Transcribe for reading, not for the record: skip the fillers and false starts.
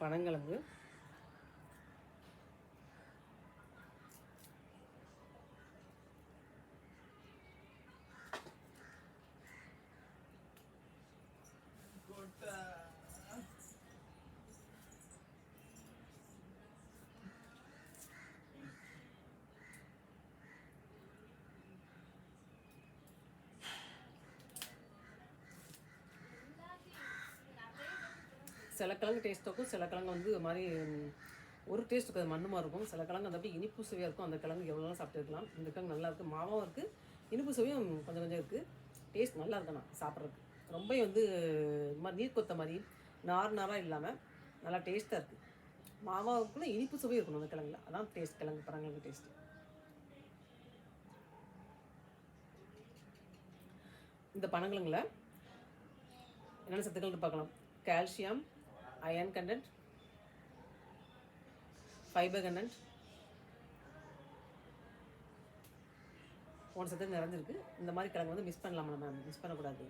பனங்கிழங்கு, சில கிழங்கு டேஸ்ட் இருக்கும், சில கிழங்கு வந்து ஒரு மாதிரி ஒரு டேஸ்ட் இருக்குது, மண்ணுமா இருக்கும். சில கிழங்கு அந்த அப்படி இனிப்பு சுவையாக இருக்கும். அந்த கிழங்கு எவ்வளோலாம் சாப்பிட்டுருக்கலாம். இந்த கிழங்கு நல்லா இருக்குது, மாவும் இருக்குது, இனிப்பு சுவையும் கொஞ்சம் கொஞ்சம் இருக்குது. டேஸ்ட் நல்லா இருக்குண்ணா சாப்பிட்றதுக்கு. ரொம்ப வந்து இது மாதிரி நீர் கொத்த மாதிரி நாராக இல்லாமல் நல்லா டேஸ்ட்டாக இருக்குது. மாவாவுக்குள்ளே இனிப்பு சுவை இருக்கணும் அந்த கிழங்குல. அதான் டேஸ்ட், கிழங்கு பனங்கிழங்கு டேஸ்ட்டு. இந்த பனங்கிழங்குல என்னென்ன சத்துக்கள்னு பார்க்கலாம். Calcium, iron content, fibre content, போன சத்துக்கு நிறைஞ்சிருக்கு. இந்த மாதிரி கிழங்கு வந்து மிஸ் பண்ணலாமா? நம்ம மிஸ் பண்ணக்கூடாது.